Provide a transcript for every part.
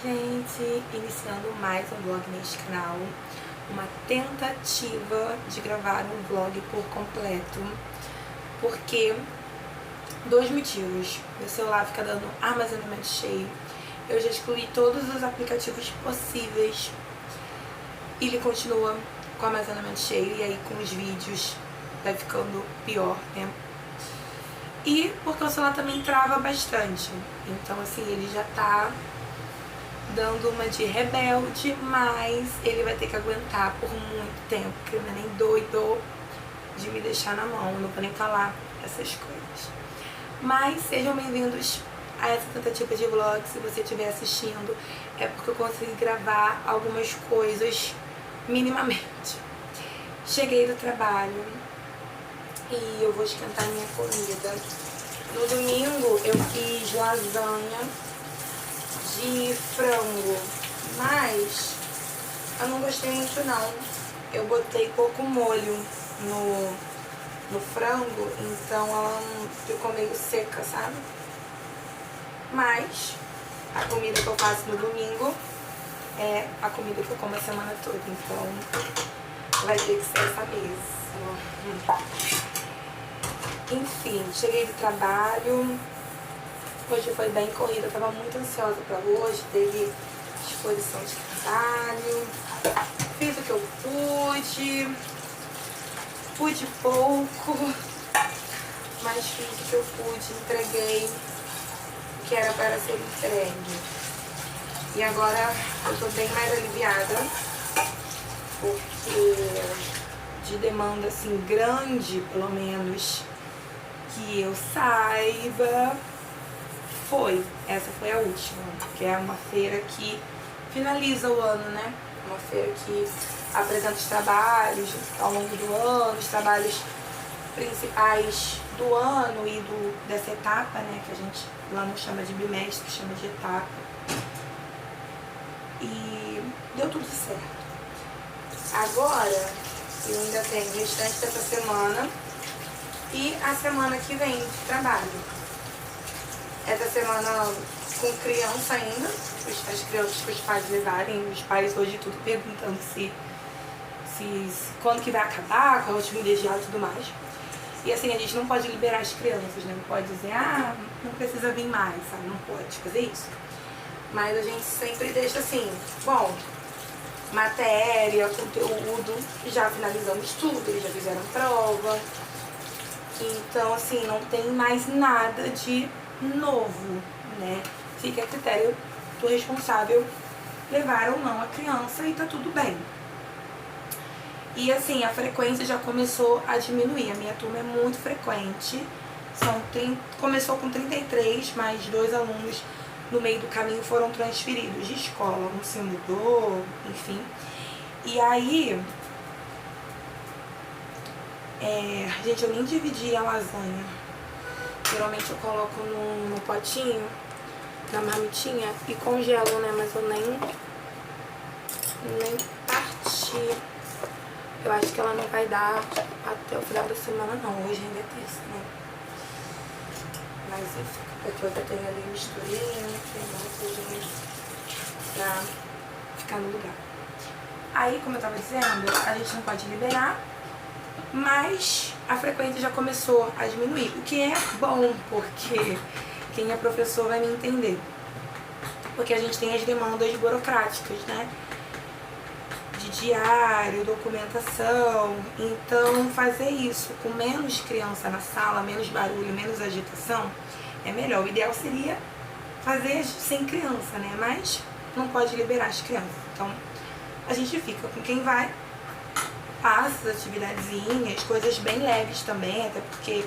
gente, iniciando mais um vlog neste canal, uma tentativa de gravar um vlog por completo, porque dois motivos: meu celular fica dando armazenamento cheio, eu já excluí todos os aplicativos possíveis e ele continua com armazenamento cheio, e aí com os vídeos vai ficando pior, né? E porque o celular também trava bastante, então assim, ele já tá dando uma de rebelde, mas ele vai ter que aguentar por muito tempo, porque ele não é nem doido de me deixar na mão, não vou nem falar essas coisas. Mas sejam bem-vindos a essa tentativa de vlog. Se você estiver assistindo, é porque eu consegui gravar algumas coisas minimamente. Cheguei do trabalho e eu vou esquentar minha comida. No domingo eu fiz lasanha de frango, mas eu não gostei muito não. Eu botei pouco molho no frango, então ela ficou meio seca, sabe? Mas a comida que eu faço no domingo é a comida que eu como a semana toda, então vai ter que ser essa mesmo. Enfim, cheguei do trabalho. Hoje foi bem corrida, eu tava muito ansiosa pra hoje, teve exposição de trabalho, fiz o que eu pude pouco, mas fiz o que eu pude, entreguei o que era para ser entregue. E agora eu tô bem mais aliviada, porque de demanda assim grande, pelo menos que eu saiba, essa foi a última, que é uma feira que finaliza o ano, né? Uma feira que apresenta os trabalhos ao longo do ano, os trabalhos principais do ano e dessa etapa, né? Que a gente lá não chama de bimestre, chama de etapa. E deu tudo certo. Agora eu ainda tenho o restante dessa semana e a semana que vem de trabalho. Essa semana com criança ainda, as crianças que os pais levarem, os pais hoje tudo perguntando se quando que vai acabar, qual é o último dia de aula e tudo mais. E assim, a gente não pode liberar as crianças, né? Não pode dizer, não precisa vir mais, sabe? Não pode fazer isso. Mas a gente sempre deixa assim, bom, matéria, conteúdo, já finalizamos tudo, eles já fizeram prova. Então assim, não tem mais nada de novo, né? Fica a critério do responsável levar ou não a criança e tá tudo bem. E assim, a frequência já começou a diminuir. A minha turma é muito frequente. Começou com 33, mas 2 alunos no meio do caminho foram transferidos de escola. Um se mudou, enfim. E aí, gente, eu nem dividi a lasanha. Geralmente eu coloco no potinho, na marmitinha, e congelo, né? Mas eu nem parti. Eu acho que ela não vai dar até o final da semana, não. Hoje ainda é terça, né? Mas enfim, depois eu tenho ali misturinha, tem mais coisinhas pra ficar no lugar. Aí, como eu tava dizendo, a gente não pode liberar, mas a frequência já começou a diminuir, o que é bom, porque quem é professor vai me entender. Porque a gente tem as demandas burocráticas, né? De diário, documentação. Então, fazer isso com menos criança na sala, menos barulho, menos agitação, é melhor. O ideal seria fazer sem criança, né? Mas não pode liberar as crianças. Então, a gente fica com quem vai, passa as atividadezinhas, coisas bem leves também, até porque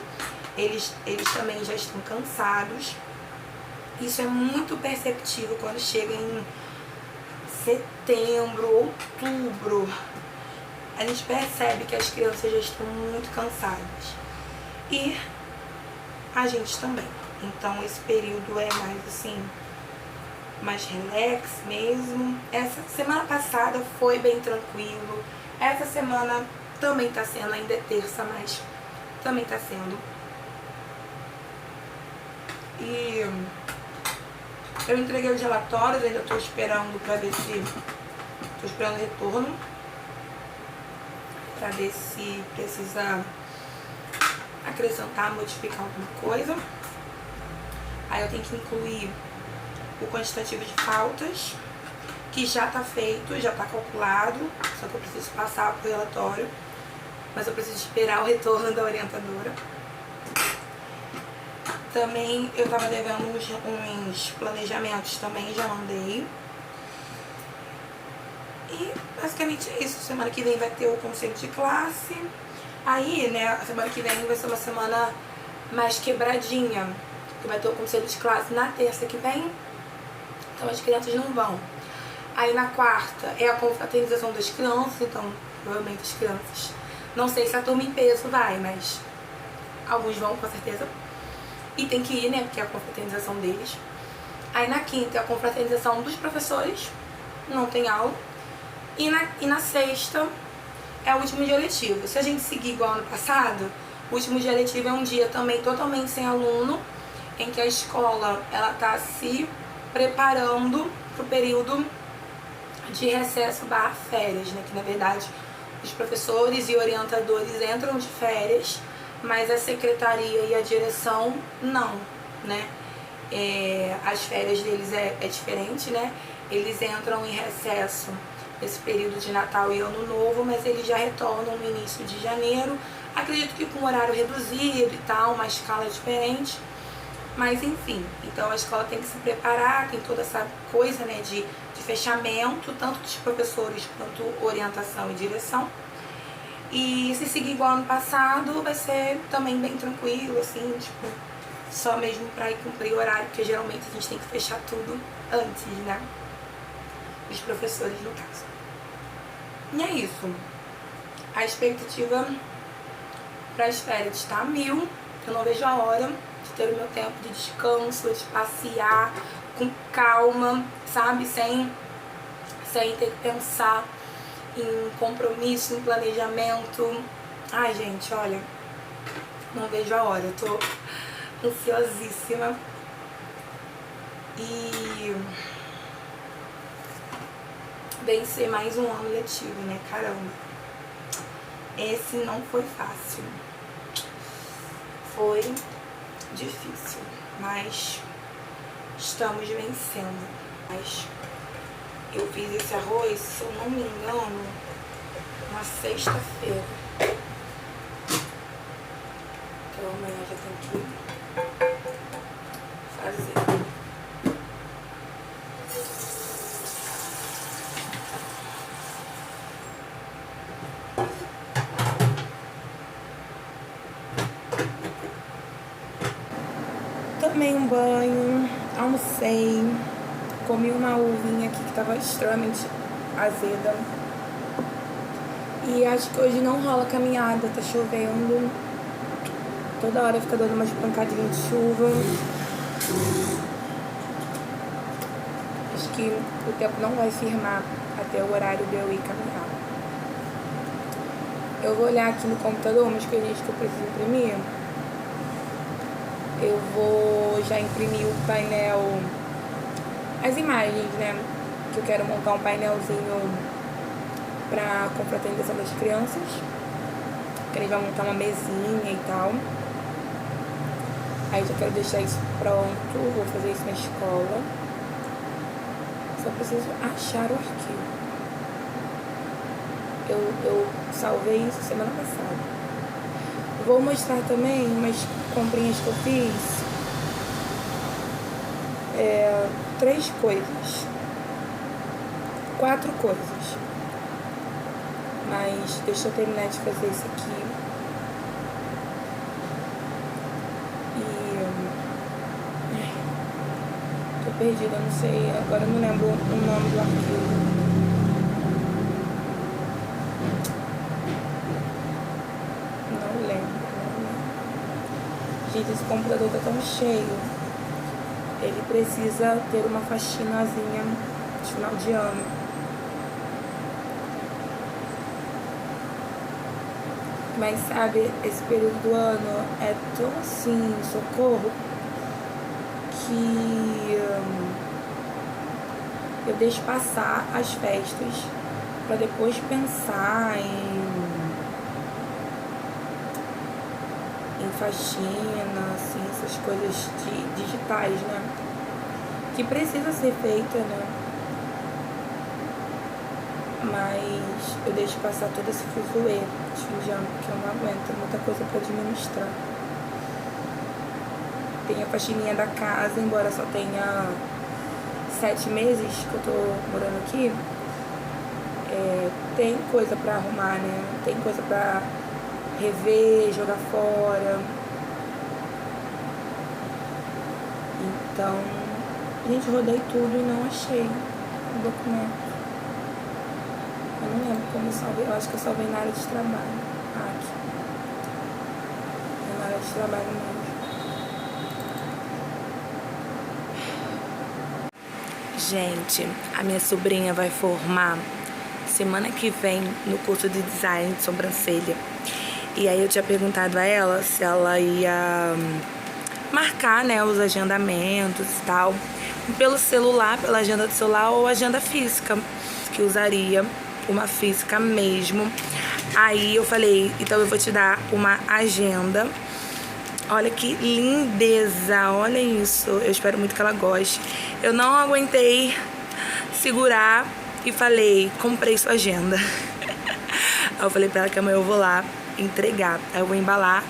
eles também já estão cansados. Isso é muito perceptível quando chega em setembro, outubro. A gente percebe que as crianças já estão muito cansadas. E a gente também. Então esse período é mais assim, mais relax mesmo. Essa semana passada foi bem tranquilo. Essa semana também tá sendo, ainda é terça, mas também tá sendo. E Eu entreguei os relatórios, ainda tô esperando pra ver se... Tô esperando retorno. Pra ver se precisa acrescentar, modificar alguma coisa. Aí eu tenho que incluir o quantitativo de faltas, que já tá feito, já tá calculado, só que eu preciso passar pro relatório, mas eu preciso esperar o retorno da orientadora. Também eu tava devendo uns planejamentos, também já mandei. E basicamente é isso. Semana que vem vai ter o conselho de classe. Aí, né, a semana que vem vai ser uma semana mais quebradinha, que vai ter o conselho de classe na terça que vem, então as crianças não vão. Aí na quarta é a confraternização das crianças, então provavelmente as crianças, não sei se a turma em peso vai, mas alguns vão com certeza. E tem que ir, né, porque é a confraternização deles. Aí na quinta é a confraternização dos professores, não tem aula. E na sexta é o último dia letivo. Se a gente seguir igual ano passado, o último dia letivo é um dia também totalmente sem aluno, em que a escola ela tá se preparando pro período de recesso / férias, né? Que na verdade os professores e orientadores entram de férias, mas a secretaria e a direção não, né? As férias deles é diferente, né? Eles entram em recesso nesse período de Natal e Ano Novo, mas eles já retornam no início de janeiro. Acredito que com um horário reduzido e tal, uma escala diferente. Mas enfim, então a escola tem que se preparar, tem toda essa coisa, né, de fechamento, tanto dos professores quanto orientação e direção. E se seguir igual ano passado, vai ser também bem tranquilo, assim, tipo, só mesmo pra ir cumprir o horário, porque geralmente a gente tem que fechar tudo antes, né? Os professores, no caso. E é isso. A expectativa para as férias está a 1000. Eu não vejo a hora de ter o meu tempo de descanso, de passear com calma, sabe? Sem ter que pensar em compromisso, em planejamento. Ai, gente, olha, não vejo a hora. Eu tô ansiosíssima. E vencer mais um ano letivo, né? Caramba. Esse não foi fácil. Foi difícil, mas estamos vencendo. Mas eu fiz esse arroz, se eu não me engano, na sexta-feira. Então amanhã já tem que fazer. Tomei um banho, almocei, comi uma uvinha aqui que tava extremamente azeda. E acho que hoje não rola caminhada, tá chovendo. Toda hora fica dando umas pancadinhas de chuva. Acho que o tempo não vai firmar até o horário de eu ir caminhar. Eu vou olhar aqui no computador umas coisinhas que eu preciso imprimir. Eu vou já imprimir o painel, as imagens, né? Que eu quero montar um painelzinho pra confraternização das crianças. Que a gente vai montar uma mesinha e tal. Aí já quero deixar isso pronto, vou fazer isso na escola. Só preciso achar o arquivo. Eu salvei isso semana passada. Vou mostrar também umas comprinhas que eu fiz. 3 coisas. 4 coisas. Mas deixa eu terminar de fazer isso aqui. Tô perdida, não sei. Agora eu não lembro o nome do arquivo. Não lembro. Gente, esse computador tá tão cheio. Ele precisa ter uma faxinazinha de final de ano. Mas sabe, esse período do ano é tão assim, socorro, que eu deixo passar as festas para depois pensar em faxina, assim, essas coisas digitais, né? Que precisa ser feita, né? Mas eu deixo passar todo esse fuzuê de fim de ano, porque eu não aguento, muita coisa para administrar. Tem a faxininha da casa, embora só tenha 7 meses que eu tô morando aqui, tem coisa pra arrumar, né? Tem coisa pra rever, jogar fora. Então, gente, rodei tudo e não achei o documento. Eu não lembro como eu salvei, eu acho que eu salvei na área de trabalho. Aqui. É na área de trabalho mesmo. Gente, a minha sobrinha vai formar semana que vem no curso de design de sobrancelha. E aí eu tinha perguntado a ela se ela ia marcar, né, os agendamentos e tal, pelo celular, pela agenda do celular ou agenda física, que usaria uma física mesmo. Aí eu falei, então eu vou te dar uma agenda. Olha que lindeza, olha isso. Eu espero muito que ela goste. Eu não aguentei segurar e falei, comprei sua agenda. Aí eu falei pra ela que amanhã eu vou lá entregar. Aí eu vou embalar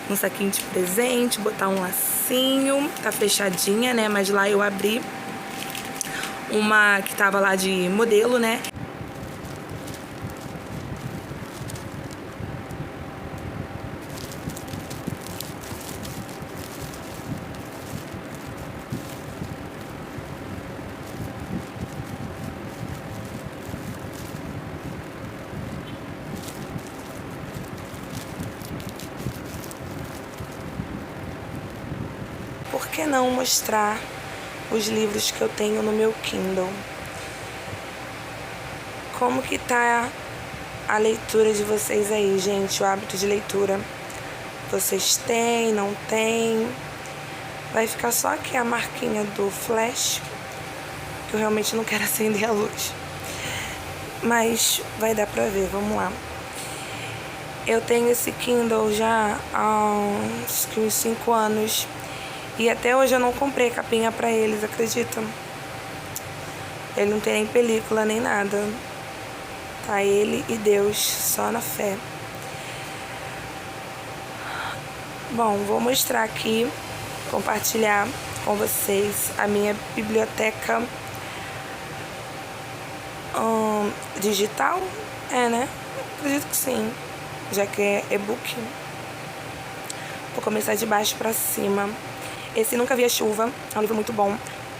um saquinho de presente, botar um lacinho. Tá fechadinha, né? Mas lá eu abri uma que tava lá de modelo, né? Por que não mostrar os livros que eu tenho no meu Kindle? Como que tá a leitura de vocês aí, gente? O hábito de leitura. Vocês têm, não têm? Vai ficar só aqui a marquinha do flash, que eu realmente não quero acender a luz. Mas vai dar pra ver, vamos lá. Eu tenho esse Kindle já há uns 5 anos. E até hoje eu não comprei capinha pra eles, acreditam? Ele não tem nem película, nem nada. Tá ele e Deus, só na fé. Bom, vou mostrar aqui, compartilhar com vocês a minha biblioteca digital. É, né? Acredito que sim, já que é e-book. Vou começar de baixo pra cima. Esse Nunca Vi a Chuva, é um livro muito bom.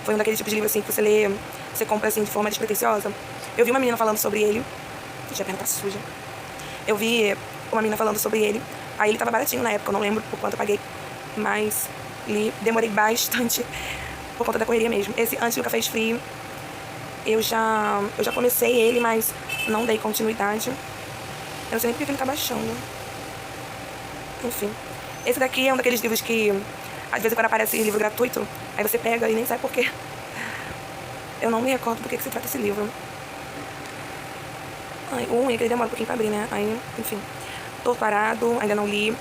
Foi um daqueles tipos de livro assim que você lê, você compra assim de forma despretensiosa. Eu vi uma menina falando sobre ele. Já a perna tá suja. Eu vi uma menina falando sobre ele. Aí ele tava baratinho na época, eu não lembro por quanto eu paguei. Mas li, demorei bastante por conta da correria mesmo. Esse Antes do Café Esfrie, eu já comecei ele, mas não dei continuidade. Eu não sei nem porque ele tá baixando. Enfim. Esse daqui é um daqueles livros que às vezes quando aparece livro gratuito, aí você pega e nem sabe por quê. Eu não me recordo por que se trata esse livro. O ruim é que ele demora um pouquinho pra abrir, né? Aí, enfim. Tô Parado, ainda não li.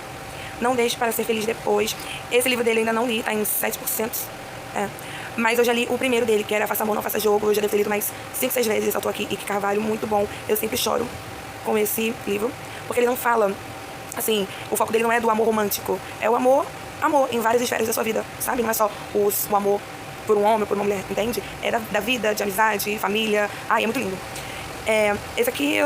Não Deixe para Ser Feliz Depois. Esse livro dele ainda não li, tá em 7%. Mas eu já li o primeiro dele, que era Faça Amor, Não Faça Jogo. Eu já devo ter lido mais 5, 6 vezes esse autor aqui. E que Carvalho, muito bom. Eu sempre choro com esse livro. Porque ele não fala, assim, o foco dele não é do amor romântico. É o amor em várias esferas da sua vida, sabe? Não é só o amor por um homem ou por uma mulher, entende? É da vida, de amizade, família. Ai, é muito lindo. Esse aqui,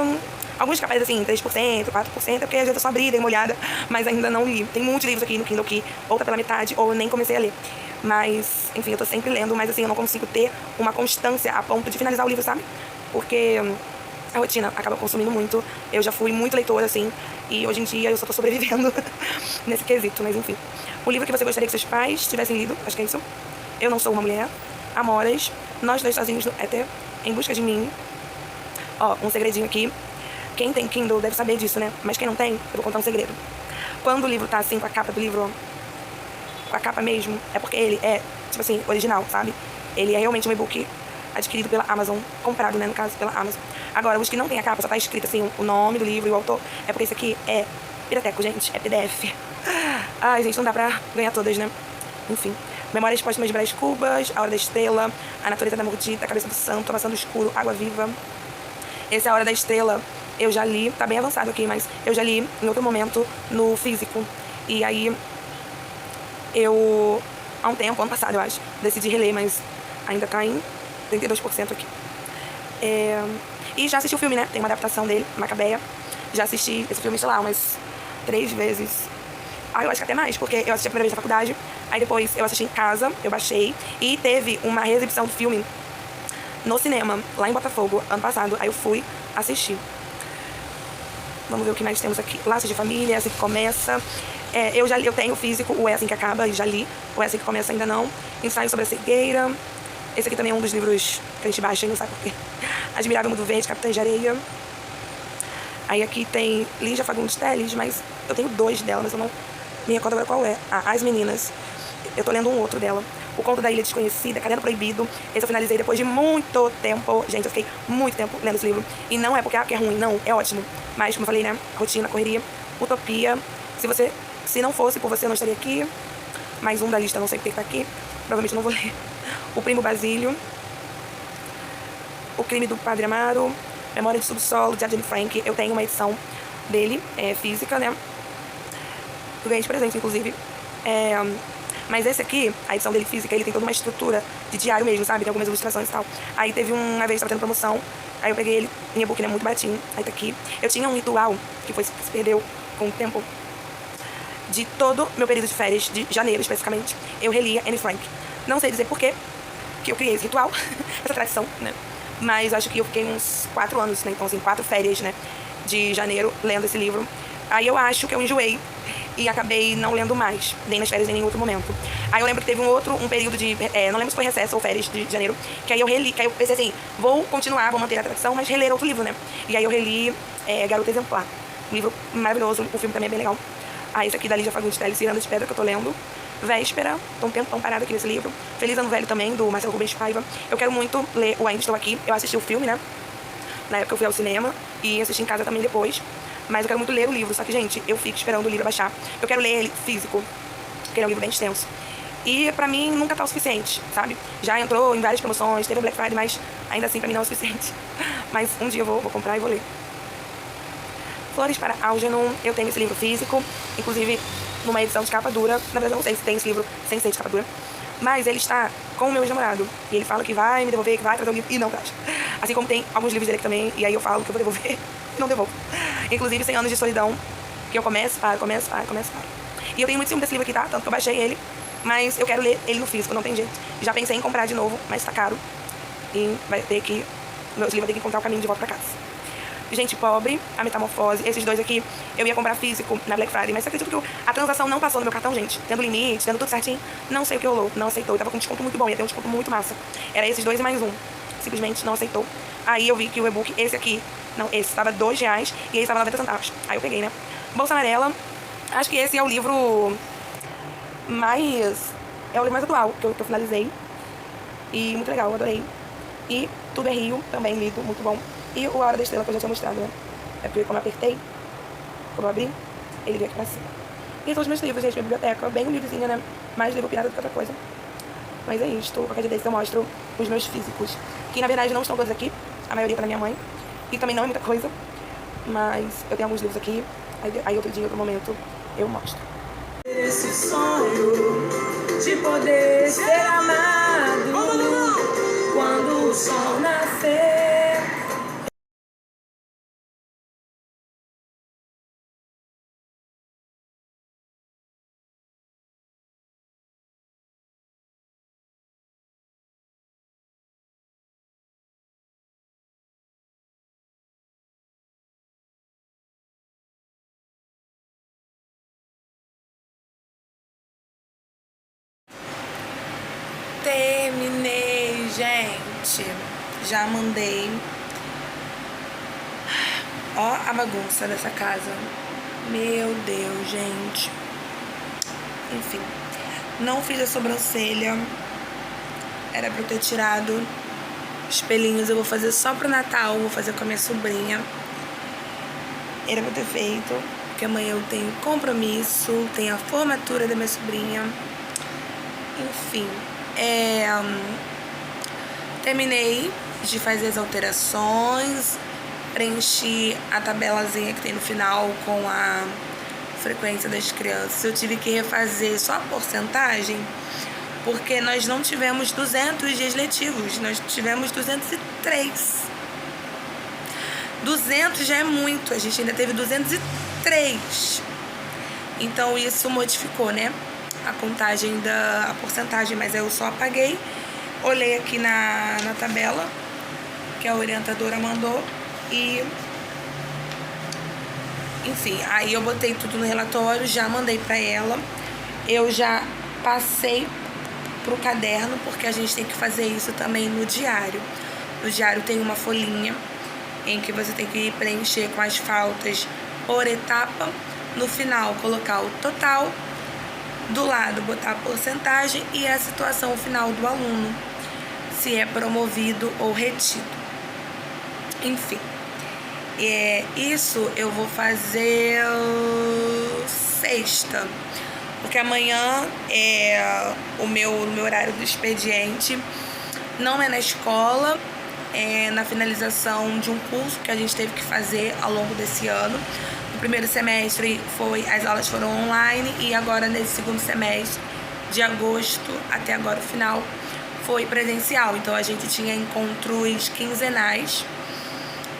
alguns capazes assim, 3%, 4%, porque às vezes eu só abri, dei uma olhada, mas ainda não li. Tem muitos livros aqui no Kindle que ou tá pela metade ou eu nem comecei a ler. Mas, enfim, eu tô sempre lendo, mas assim, eu não consigo ter uma constância a ponto de finalizar o livro, sabe? Porque a rotina acaba consumindo muito. Eu já fui muito leitora, assim, e hoje em dia eu só tô sobrevivendo nesse quesito, mas enfim. O livro que você gostaria que seus pais tivessem lido, acho que é isso. Eu Não Sou Uma Mulher, Amoras, Nós Dois Sozinhos no Éter, Em Busca de Mim. Ó, um segredinho aqui. Quem tem Kindle deve saber disso, né? Mas quem não tem, eu vou contar um segredo. Quando o livro tá assim, com a capa do livro, com a capa mesmo, é porque ele é, tipo assim, original, sabe? Ele é realmente um e-book adquirido pela Amazon, comprado, né, no caso, pela Amazon. Agora, os que não tem a capa, só tá escrito assim, o nome do livro e o autor, é porque esse aqui é pirateco, gente, é PDF. Ai, gente, não dá pra ganhar todas, né? Enfim. Memórias Póstumas de Brás Cubas, A Hora da Estrela, A Natureza da Mordida, A Cabeça do Santo, A Maçã do Escuro, Água Viva. Esse é A Hora da Estrela, eu já li, tá bem avançado aqui, mas eu já li em outro momento no físico. E aí, eu, há um tempo, ano passado, eu acho, decidi reler, mas ainda tá em 32% aqui. E já assisti o filme, né? Tem uma adaptação dele, Macabeia. Já assisti esse filme, sei lá, umas 3 vezes. Ah, eu acho que até mais, porque eu assisti a primeira vez na faculdade, aí depois eu assisti em casa, eu baixei, e teve uma reexibição do filme no cinema, lá em Botafogo, ano passado, aí eu fui assistir. Vamos ver o que mais temos aqui. Laços de Família, É Assim Que Começa. Eu tenho o físico, o É Assim Que Acaba, e já li. O É Assim Que Começa ainda não. Ensaio sobre a Cegueira. Esse aqui também é um dos livros que a gente baixa e não sabe por quê. Admirável Mundo Verde, Capitães de Areia. Aí aqui tem Lígia Fagundes Telles, mas eu tenho 2 dela, mas eu não me recordo agora qual é. As Meninas. Eu tô lendo um outro dela. O Conto da Ilha Desconhecida, Caderno Proibido. Esse eu finalizei depois de muito tempo. Gente, eu fiquei muito tempo lendo esse livro. E não é porque é ruim, não. É ótimo. Mas, como eu falei, né? Rotina, correria. Utopia. Se não fosse por você, eu não estaria aqui. Mais um da lista, não sei porque tá aqui. Provavelmente não vou ler. O Primo Basílio. O Crime do Padre Amaro. Memória de Subsolo, de Jane Frank. Eu tenho uma edição dele, física, né? Eu ganhei de presente, inclusive. Mas esse aqui, a edição dele física, ele tem toda uma estrutura de diário mesmo, sabe? Tem algumas ilustrações e tal. Aí teve uma vez, tava tendo promoção, aí eu peguei ele em e-book, né? Muito baratinho. Aí tá aqui. Eu tinha um ritual, que se perdeu com o tempo, de todo meu período de férias, de janeiro especificamente, eu relia Anne Frank. Não sei dizer por quê que eu criei esse ritual, essa tradição, né? Mas acho que eu fiquei uns 4 anos, né? Então, assim, 4 férias, né? De janeiro, lendo esse livro. Aí eu acho que eu enjoei e acabei não lendo mais, nem nas férias, nem em outro momento. Aí eu lembro que teve um período de, não lembro se foi recesso ou férias de janeiro, que aí eu reli, que aí eu pensei assim, vou continuar, vou manter a tradição, mas reler outro livro, né? E aí eu reli Garota Exemplar, um livro maravilhoso, o filme também é bem legal. Aí esse aqui da Lígia Fagundes Telles, Ciranda de Pedra, que eu tô lendo. Véspera, tô um tempão parado aqui nesse livro. Feliz Ano Velho também, do Marcelo Rubens Paiva. Eu quero muito ler o Ainda Estou Aqui. Eu assisti o filme, né? Na época eu fui ao cinema e assisti em casa também depois. Mas eu quero muito ler o livro, só que, gente, eu fico esperando o livro baixar. Eu quero ler ele físico, porque ele é um livro bem extenso. E pra mim nunca tá o suficiente, sabe? Já entrou em várias promoções, teve o Black Friday, mas ainda assim pra mim não é o suficiente. Mas um dia eu vou comprar e vou ler. Flores para Algernon, eu tenho esse livro físico, inclusive numa edição de capa dura. Na verdade eu não sei se tem esse livro sem ser de capa dura, mas ele está com o meu ex-namorado. E ele fala que vai me devolver, que vai trazer o livro, e não traz. Assim como tem alguns livros dele aqui também, e aí eu falo que eu vou devolver e não devolvo. Inclusive 100 Anos de Solidão, que eu começo. E eu tenho muito ciúme desse livro aqui, tá? Tanto que eu baixei ele, mas eu quero ler ele no físico, não tem jeito. Já pensei em comprar de novo, mas tá caro. E vai ter que, meus livros vai ter que encontrar o caminho de volta pra casa. Gente Pobre, A Metamorfose, esses 2 aqui eu ia comprar físico na Black Friday, mas você acredita que a transação não passou no meu cartão, gente? Tendo limite, tendo tudo certinho, não sei o que rolou, não aceitou. Eu tava com um desconto muito bom, ia ter um desconto muito massa. Era esses 2 e mais um. Simplesmente não aceitou. Aí eu vi que o e-book, esse aqui, não, esse tava R$2 e esse tava 90 centavos. Aí eu peguei, né? Bolsa Amarela, acho que esse é o livro mais atual que eu finalizei. E muito legal, eu adorei. E Tudo é Rio, também lido, muito bom. E o A Hora da Estrela, que eu já tinha mostrado, né? É porque como eu apertei, como eu abri, ele veio aqui pra cima. E são os meus livros, gente, minha biblioteca, bem humildezinha, né? Mais livro pirata do que outra coisa. Mas é isto, qualquer dia desse eu mostro os meus físicos. Que na verdade não estão todos aqui, a maioria tá na minha mãe. E também não é muita coisa, mas eu tenho alguns livros aqui, aí outro dia, outro momento, eu mostro. Esse sonho de poder ser amado quando o sol nascer. Terminei, gente. Já mandei. Ó a bagunça dessa casa. Meu Deus, gente. Enfim. Não fiz a sobrancelha. Era pra eu ter tirado espelhinhos eu vou fazer só pro Natal, vou fazer com a minha sobrinha. Era pra ter feito, porque amanhã eu tenho compromisso, tem a formatura da minha sobrinha. Enfim, terminei de fazer as alterações, preenchi a tabelazinha que tem no final com a frequência das crianças. Eu tive que refazer só a porcentagem, porque nós não tivemos 200 dias letivos, nós tivemos 203. 200 já é muito, a gente ainda teve 203. Então isso modificou, né, a contagem a porcentagem, mas eu só apaguei, olhei aqui na tabela que a orientadora mandou e enfim, aí eu botei tudo no relatório, já mandei pra ela. Eu já passei pro caderno, porque a gente tem que fazer isso também no diário. No diário tem uma folhinha em que você tem que preencher com as faltas por etapa. No final, colocar o total. Do lado, botar a porcentagem e a situação final do aluno, se é promovido ou retido. Enfim, isso eu vou fazer sexta, porque amanhã o meu horário do expediente não é na escola, é na finalização de um curso que a gente teve que fazer ao longo desse ano. No primeiro semestre as aulas foram online e agora nesse segundo semestre, de agosto até agora o final, foi presencial. Então a gente tinha encontros quinzenais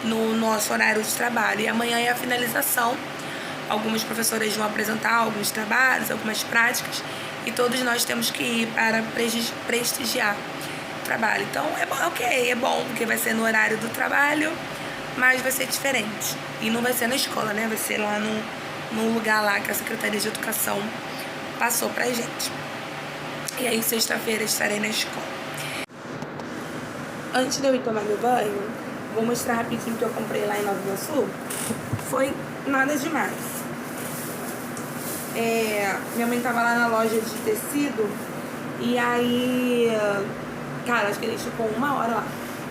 no nosso horário de trabalho. E amanhã é a finalização. Algumas professoras vão apresentar alguns trabalhos, algumas práticas, e todos nós temos que ir para prestigiar o trabalho. Então é bom, porque vai ser no horário do trabalho, mas vai ser diferente. E não vai ser na escola, né? Vai ser lá num lugar lá que a Secretaria de Educação passou pra gente. E aí sexta-feira estarei na escola. Antes de eu ir tomar meu banho, vou mostrar rapidinho o que eu comprei lá em Nova Iguaçu. Foi nada demais. Minha mãe tava lá na loja de tecido e aí, cara, acho que ele ficou 1 hora lá.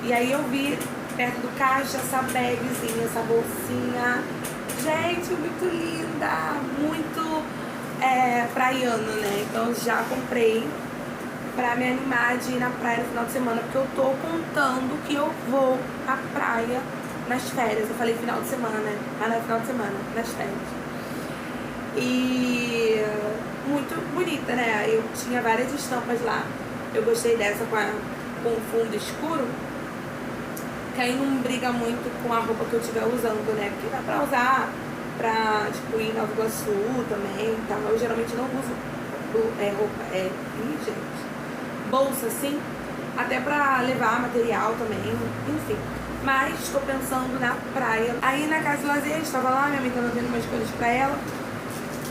E aí eu vi perto do caixa essa bagzinha, essa bolsinha. Gente, muito linda, muito praiana, né? Então já comprei pra me animar de ir na praia no final de semana, porque eu tô contando que eu vou à praia nas férias. Eu falei final de semana, né? Mas não é final de semana, nas férias. E muito bonita, né? Eu tinha várias estampas lá. Eu gostei dessa com fundo escuro, que aí não briga muito com a roupa que eu estiver usando, né? Porque dá pra usar pra, tipo, ir em Nova Iguaçu também e tal. Eu geralmente não uso roupa, gente, bolsa assim, até pra levar material também, enfim. Mas estou pensando na praia. Aí na casa do lazer, estava lá, minha mãe tava vendo umas coisas pra ela.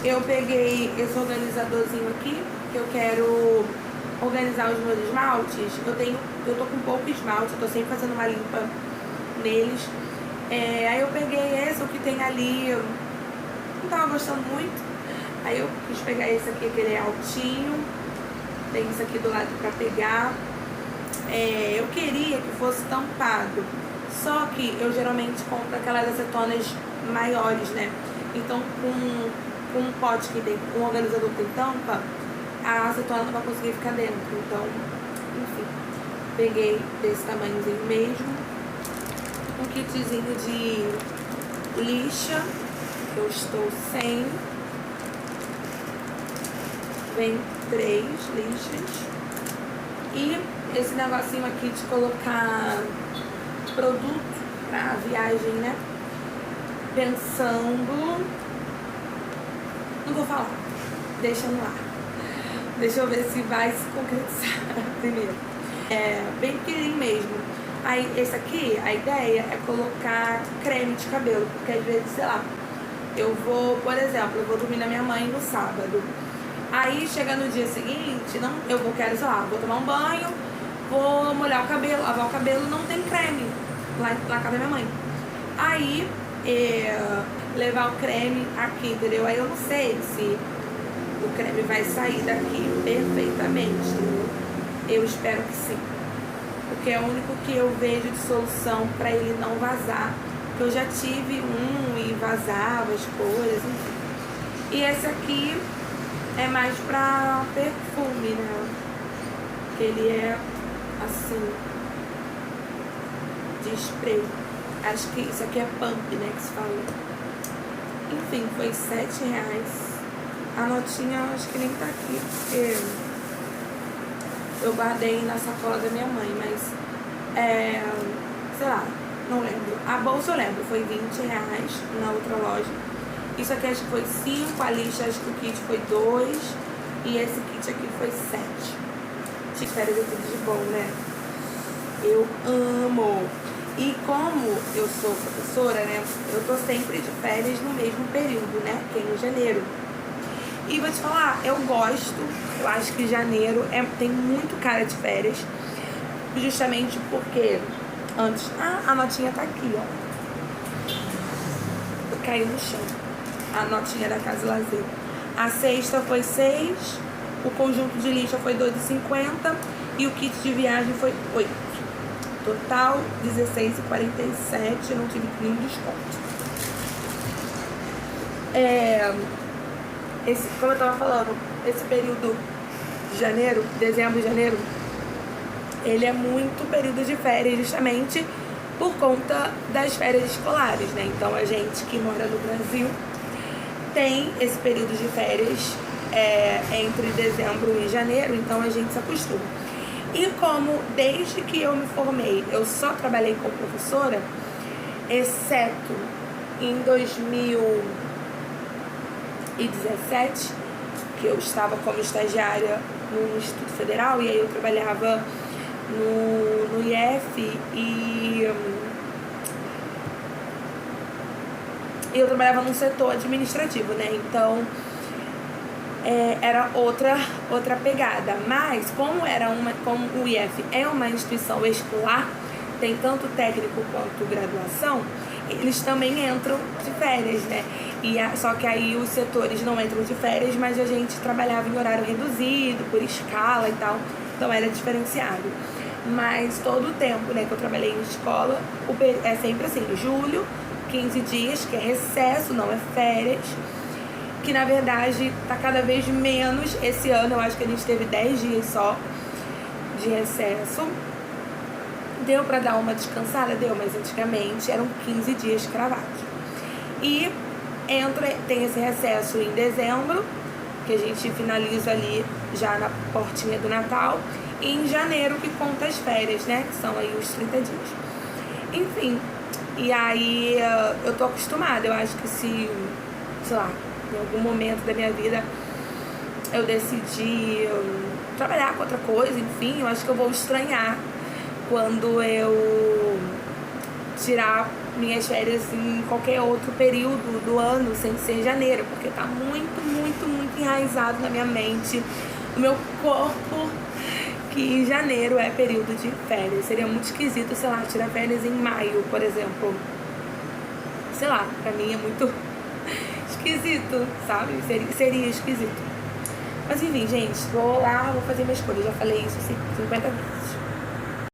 Eu peguei esse organizadorzinho aqui, que eu quero organizar os meus esmaltes. Eu tô com pouco esmalte, eu tô sempre fazendo uma limpa neles. Aí eu peguei esse, o que tem ali, eu não tava gostando muito. Aí eu quis pegar esse aqui, que ele é altinho. Tem isso aqui do lado pra pegar. Eu queria que fosse tampado, só que eu geralmente compro aquelas acetonas maiores, né? Então com um pote que tem, um organizador que tem tampa, a acetona não vai conseguir ficar dentro. Então, enfim, peguei desse tamanhozinho mesmo. Um kitzinho de lixa, que eu estou sem. Vem 3 lixas. E esse negocinho aqui de colocar produto pra viagem, né? Pensando... Não vou falar. Deixa no ar. Deixa eu ver se vai se concretizar primeiro. Bem pequenininho mesmo. Aí, esse aqui, a ideia é colocar creme de cabelo. Porque às vezes, sei lá, eu vou, por exemplo, eu vou dormir na minha mãe no sábado. Aí, chega no dia seguinte, quero, sei lá, vou tomar um banho, vou molhar o cabelo, lavar o cabelo, não tem creme lá na casa da minha mãe. Aí, levar o creme aqui, entendeu? Aí eu não sei se o creme vai sair daqui perfeitamente, entendeu? Eu espero que sim. porque é o único que eu vejo de solução pra ele não vazar. Porque eu já tive um e vazava as coisas, enfim. E esse aqui é mais pra perfume, né? Que ele é assim, de spray. Acho que isso aqui é pump, né, que se fala. Enfim, foi R$7. A notinha acho que nem tá aqui, porque eu guardei na sacola da minha mãe, mas sei lá, não lembro. A bolsa eu lembro, foi R$20 na outra loja. Isso aqui acho que foi 5, a lixa acho que o kit foi 2 e esse kit aqui foi 7. De férias é tudo de bom, né? Eu amo. E como eu sou professora, né? Eu tô sempre de férias no mesmo período, né? Que é em janeiro. E vou te falar, eu gosto. Eu acho que janeiro tem muito cara de férias. Justamente porque antes... a notinha tá aqui, ó. Caiu no chão. A notinha da Casa Lazer. A cesta foi 6. O conjunto de lixa foi R$2,50. E o kit de viagem foi 8. Total, R$16,47. Eu não tive nenhum desconto. Como eu tava falando, esse período de janeiro, dezembro e janeiro, ele é muito período de férias, justamente por conta das férias escolares, né? Então a gente que mora no Brasil tem esse período de férias entre dezembro e janeiro, então a gente se acostuma. E como desde que eu me formei eu só trabalhei como professora, exceto em 2017, que eu estava como estagiária no Instituto Federal, e aí eu trabalhava no IF e eu trabalhava num setor administrativo, né? Então era outra pegada. Mas como o IF é uma instituição escolar, tem tanto técnico quanto graduação, eles também entram de férias, né? Só que aí os setores não entram de férias, mas a gente trabalhava em horário reduzido, por escala e tal, então era diferenciado. Mas todo o tempo, né, que eu trabalhei em escola, é sempre assim, julho, 15 dias, que é recesso, não é férias, que na verdade tá cada vez menos. Esse ano eu acho que a gente teve 10 dias só de recesso. Deu pra dar uma descansada? Deu, mas antigamente eram 15 dias cravados. E tem esse recesso em dezembro, que a gente finaliza ali já na portinha do Natal, e em janeiro que conta as férias, né, que são aí os 30 dias. Enfim, e aí eu tô acostumada. Eu acho que se, sei lá, em algum momento da minha vida eu decidi trabalhar com outra coisa, enfim, eu acho que eu vou estranhar quando eu tirar minhas férias em qualquer outro período do ano, sem ser janeiro, porque tá muito, muito, muito enraizado na minha mente, no meu corpo, que janeiro é período de férias. Seria muito esquisito, sei lá, tirar férias em maio, por exemplo. Sei lá, pra mim é muito esquisito, sabe? Seria esquisito. Mas enfim, gente, vou lá, vou fazer minha escolha. Já falei isso 50 vezes.